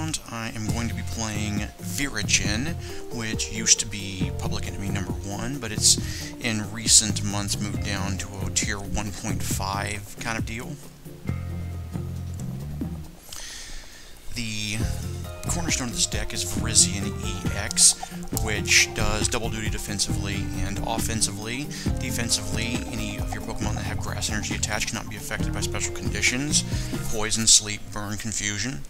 round, I am going to be playing ViriGen, which used to be public enemy number 1, but it's in recent months moved down to a tier 1.5 kind of deal. The cornerstone of this deck is Virizion-Genesect, which does double duty defensively and offensively. Defensively, any of your Pokemon that have grass energy attached cannot be affected by special conditions: poison, sleep, burn, confusion.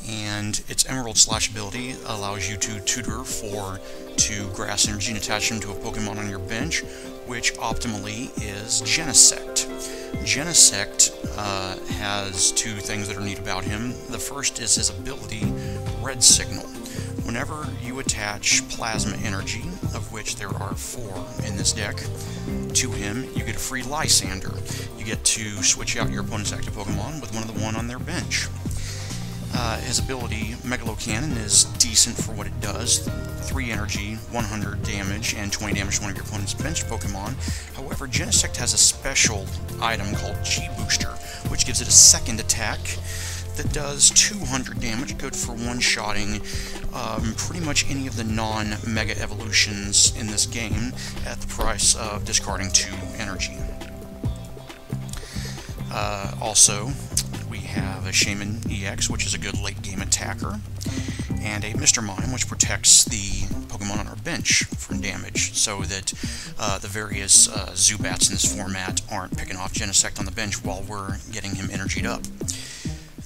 And its Emerald/Slash ability allows you to tutor for 2 grass energy and attach them to a Pokemon on your bench, which optimally is Genesect. Genesect has 2 things that are neat about him. The first is his ability, Red Signal. Whenever you attach plasma energy, of which there are 4 in this deck, to him, you get a free Lysander. You get to switch out your opponent's active Pokemon with one of the one on their bench. His ability, Megalocannon, is decent for what it does. 3 energy, 100 damage, and 20 damage to one of your opponent's benched Pokemon. However, Genesect has a special item called G-Booster, which gives it a second attack that does 200 damage, good for one-shotting pretty much any of the non-Mega Evolutions in this game at the price of discarding 2 energy. Also, we have a Shaman EX, which is a good late-game attacker, and a Mr. Mime, which protects the Pokemon on our bench from damage, so that the various Zubats in this format aren't picking off Genesect on the bench while we're getting him energied up.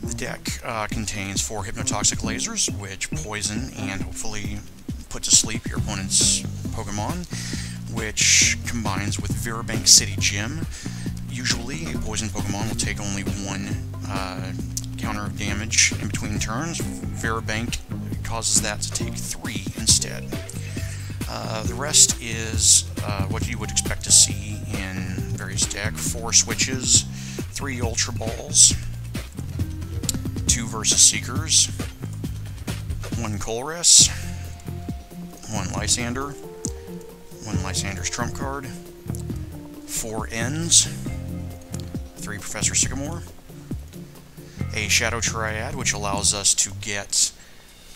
The deck contains 4 hypnotoxic lasers, which poison and hopefully put to sleep your opponent's Pokemon, which combines with Viribank City Gym. Usually, a poison Pokemon will take only 1 counter of damage in between turns. Viribank causes that to take 3 instead. The rest is what you would expect to see in various decks: 4 switches, 3 Ultra Balls, 2 Versus Seekers, 1 Colress, 1 Lysander, 1 Lysander's trump card, 4 Ends, 3 Professor Sycamore, a Shadow Triad, which allows us to get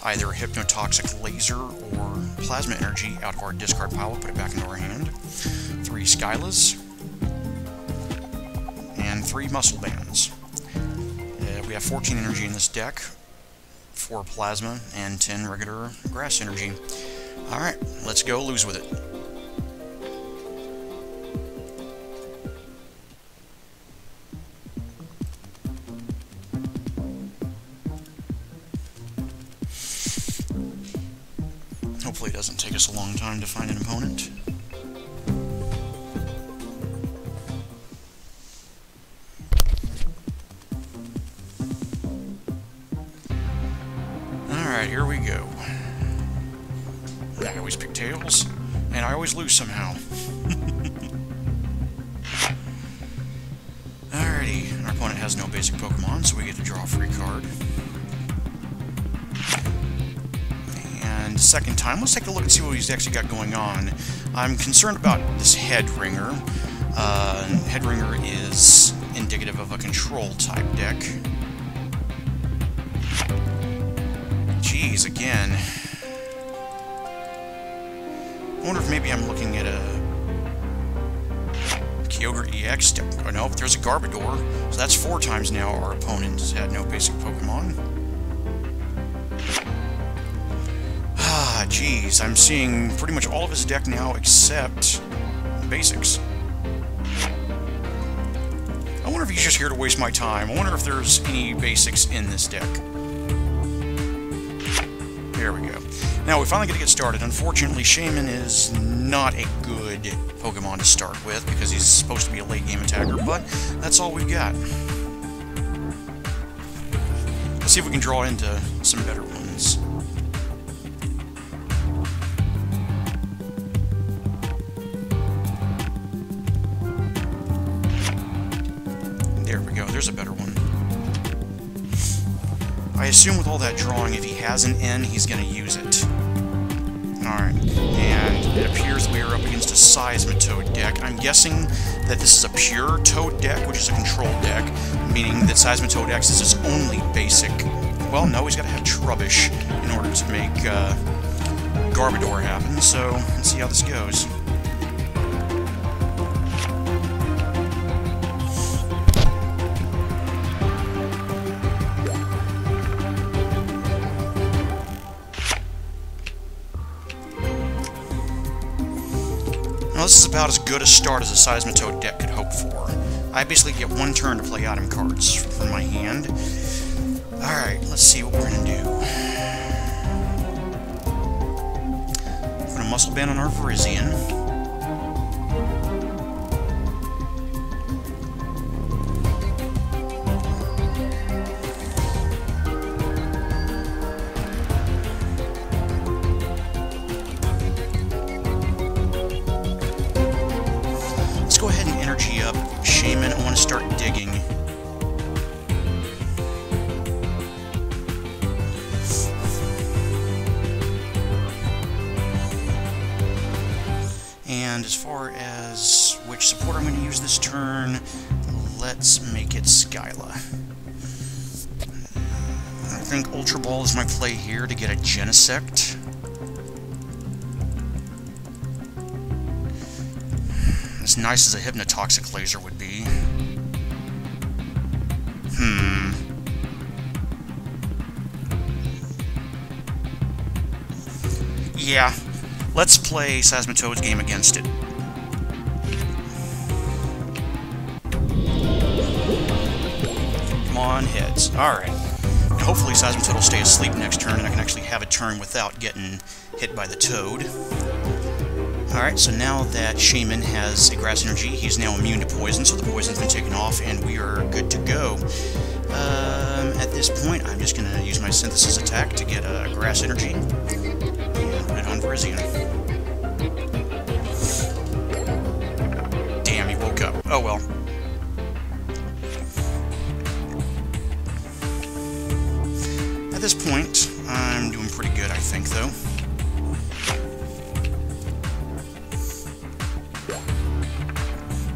either Hypnotoxic Laser or Plasma Energy out of our discard pile, put it back into our hand, 3 Skylas, and 3 Muscle Bands. We have 14 energy in this deck, 4 Plasma, and 10 regular Grass energy. Alright, let's go lose with it. Hopefully it doesn't take us a long time to find an opponent. Alright, here we go. I always pick Tails, and I always lose somehow. Alrighty, our opponent has no basic Pokemon, so we get to draw a free card. And second time, let's take a look and see what he's actually got going on. I'm concerned about this Headringer. Headringer is indicative of a control-type deck. Jeez, again. I wonder if maybe I'm looking at a Kyogre EX deck. Oh no, but there's a Garbodor. So that's 4 times now our opponent has had no basic Pokemon. Jeez, I'm seeing pretty much all of his deck now except basics. I wonder if he's just here to waste my time. I wonder if there's any basics in this deck. There we go. Now, we finally get to get started. Unfortunately, Shaman is not a good Pokemon to start with because he's supposed to be a late-game attacker, but that's all we've got. Let's see if we can draw into some better ones. There we go, there's a better one. I assume with all that drawing, if he has an N, he's going to use it. Alright, and it appears we are up against a Seismitoad deck. I'm guessing that this is a pure Toad deck, which is a control deck, meaning that Seismitoad X is its only basic Well, no, he's got to have Trubbish in order to make Garbodor happen, so let's see how this goes. Now, this is about as good a start as a Seismitoad deck could hope for. I basically get one turn to play item cards from my hand. Alright, let's see what we're going to do. We're going to Muscle Band on our Virizion. Let's go ahead and energy up Shaman. I want to start digging. And as far as which support I'm going to use this turn, let's make it Skyla. I think Ultra Ball is my play here to get a Genesect. As nice as a Hypnotoxic Laser would be. Yeah. Let's play Seismitoad's game against it. Come on, heads. Alright. Hopefully Seismitoad will stay asleep next turn and I can actually have a turn without getting hit by the Toad. Alright, so now that Shaman has a Grass Energy, he's now immune to poison, so the poison's been taken off and we are good to go. At this point, I'm just going to use my Synthesis attack to get a Grass Energy. Put it on Virizion. Damn, he woke up. Oh well. At this point, I'm doing pretty good, I think, though.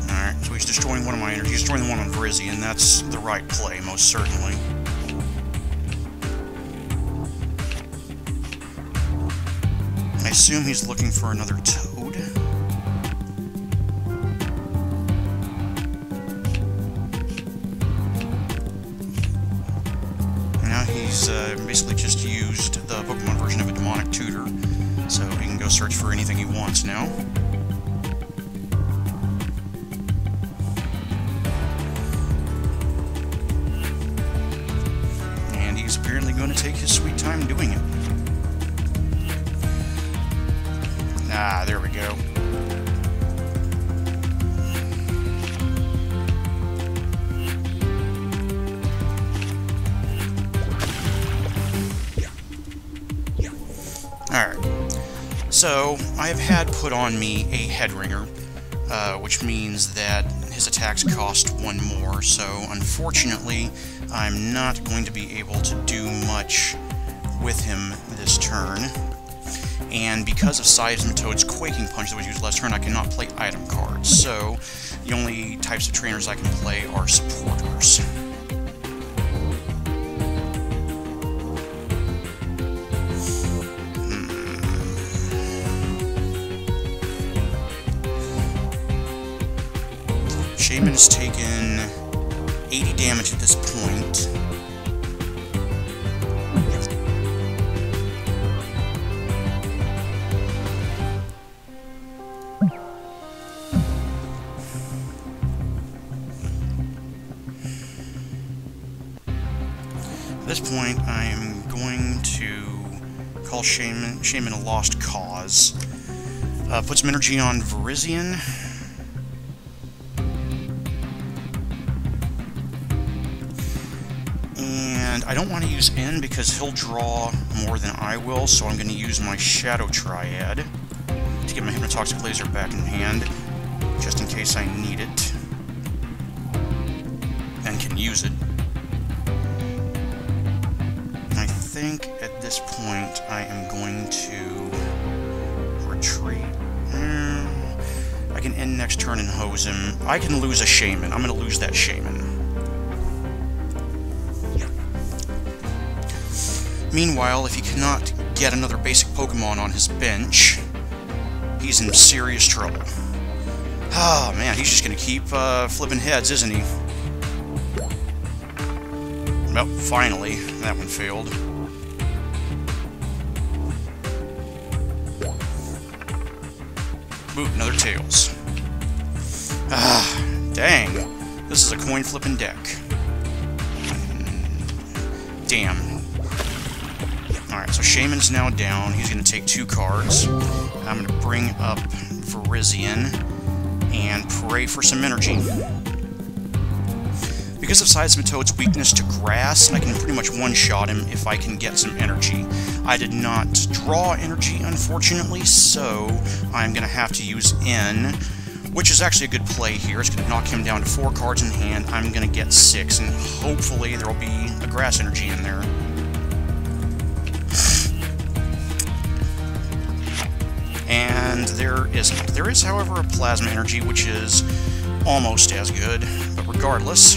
Alright, so he's destroying one of my energies. He's destroying the one on Virizion. That's the right play, most certainly. I assume he's looking for another Toad. Now he's basically just used the Pokemon version of a Demonic Tutor, so he can go search for anything he wants now. And he's apparently going to take his sweet time doing it. Ah, there we go. Alright. So, I have had put on me a Headringer, which means that his attacks cost one more, so unfortunately, I'm not going to be able to do much with him this turn. And because of Seismitoad's Quaking Punch that was used last turn, I cannot play item cards. So, the only types of trainers I can play are supporters. Shaman has taken 80 damage at this point. At this point, I am going to call Shaman a lost cause. Put some energy on Virizion. And I don't want to use N because he'll draw more than I will, so I'm going to use my Shadow Triad to get my Hypnotoxic Laser back in hand, just in case I need it. And can use it. I think at this point I am going to retreat. I can end next turn and hose him. I can lose a Shaman. I'm going to lose that Shaman. Meanwhile, if he cannot get another basic Pokemon on his bench, he's in serious trouble. Oh man, he's just gonna keep flipping heads, isn't he? Well, finally, that one failed. Ooh, another Tails. Ah, dang. This is a coin-flipping deck. Damn. Alright, so Shaman's now down. He's going to take 2 cards. I'm going to bring up Virizion and pray for some energy. Because of Seismitoad's weakness to grass, I can pretty much one-shot him if I can get some energy. I did not draw energy, unfortunately, so I'm going to have to use N, which is actually a good play here. It's going to knock him down to 4 cards in hand. I'm going to get 6, and hopefully there will be a grass energy in there. And there isn't. There is, however, a plasma energy, which is almost as good, but regardless,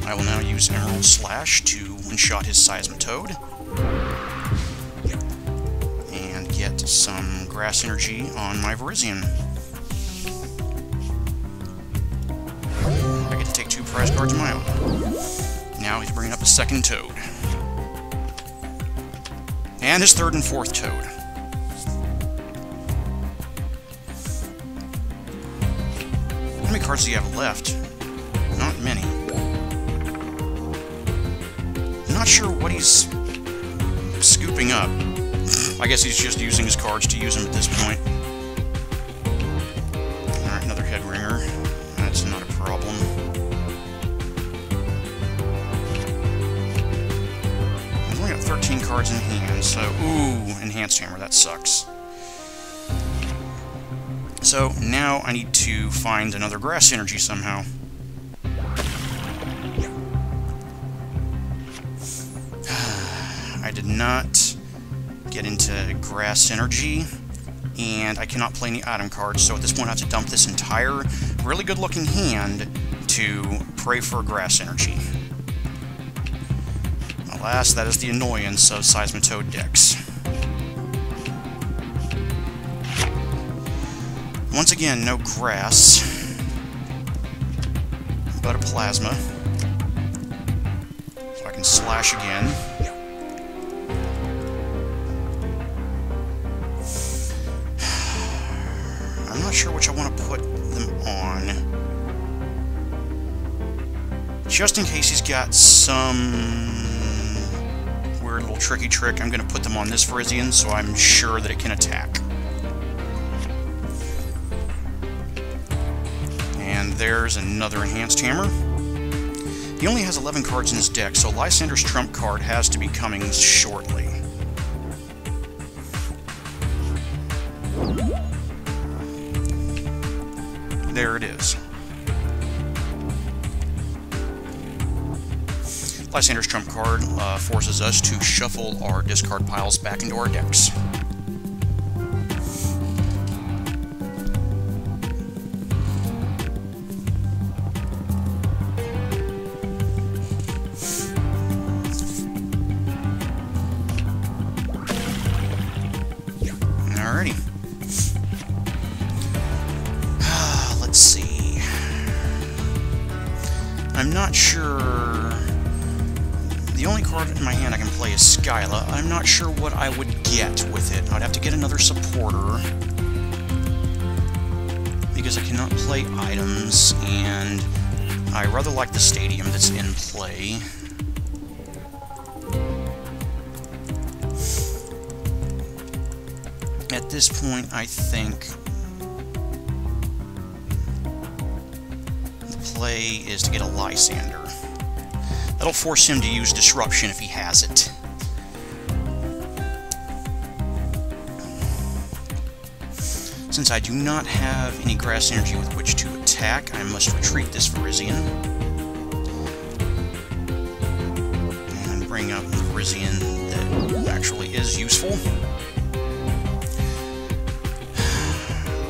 I will now use Emerald Slash to one-shot his Seismitoad and get some grass energy on my Virizion. I get to take 2 prize cards of my own. Now he's bringing up a second Toad. And his 3rd and 4th Toad. How many cards do you have left? Not many. Not sure what he's scooping up. I guess he's just using his cards to use them at this point. Alright, another head ringer. That's not a problem. I've only got 13 cards in hand, so... Ooh, Enhanced Hammer, that sucks. So, now I need to find another grass energy somehow. I did not get into grass energy, and I cannot play any item cards, so at this point I have to dump this entire really good looking hand to pray for grass energy. Alas, that is the annoyance of Seismitoad decks. Once again, no grass, but a plasma. So I can slash again. I'm not sure which I want to put them on. Just in case he's got some weird little tricky trick, I'm going to put them on this Virizion so I'm sure that it can attack. And there's another Enhanced Hammer. He only has 11 cards in his deck, so Lysander's trump card has to be coming shortly. There it is. Lysander's trump card forces us to shuffle our discard piles back into our decks. Alrighty. Let's see. I'm not sure... The only card in my hand I can play is Skyla. I'm not sure what I would get with it. I'd have to get another supporter, because I cannot play items, and I rather like the stadium that's in play. At this point, I think the play is to get a Lysander. That'll force him to use Disruption if he has it. Since I do not have any grass energy with which to attack, I must retreat this Virizion. And bring up the Virizion that actually is useful.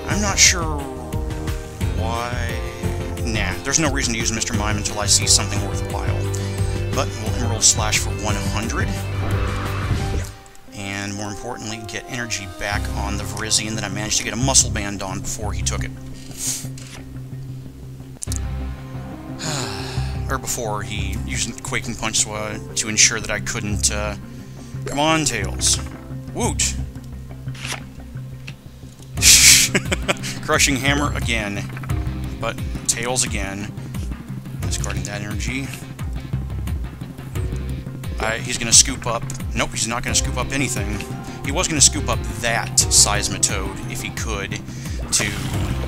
I'm not sure why... Nah, there's no reason to use Mr. Mime until I see something worthwhile. But we'll Emerald Slash for 100. And more importantly, get energy back on the Virizion that I managed to get a muscle band on before he took it. Or before he used Quaking Punch to ensure that I couldn't... come on, Tails. Woot! Crushing Hammer again. But Tails again. Discarding that energy. He's going to scoop up... Nope, he's not going to scoop up anything. He was going to scoop up that Seismitoad, if he could, to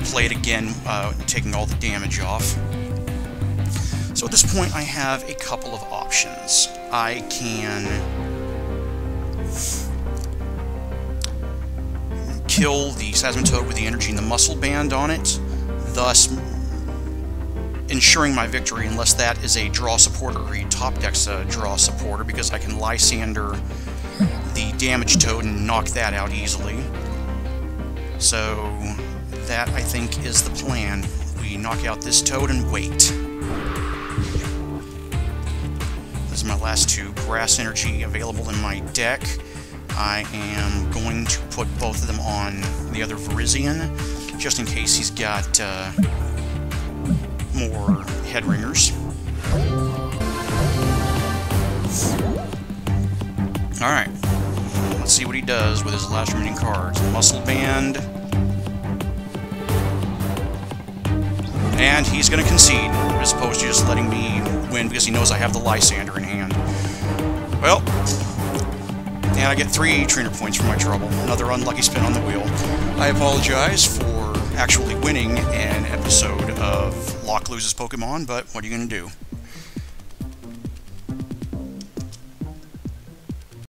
play it again, taking all the damage off. So at this point, I have a couple of options. I can kill the Seismitoad with the energy and the muscle band on it, thus ensuring my victory, unless that is a draw supporter or a top deck's draw supporter, because I can Lysander the damaged toad and knock that out easily. So that, I think, is the plan. We knock out this toad and wait. This is my last two grass energy available in my deck. I am going to put both of them on the other Virizion, just in case he's got more head ringers. Alright, let's see what he does with his last remaining cards. Muscle Band. And he's going to concede, as opposed to just letting me win because he knows I have the Lysander in hand. Well, and I get 3 trainer points for my trouble. Another unlucky spin on the wheel. I apologize for actually winning an episode of Locke Loses Pokemon, but what are you going to do?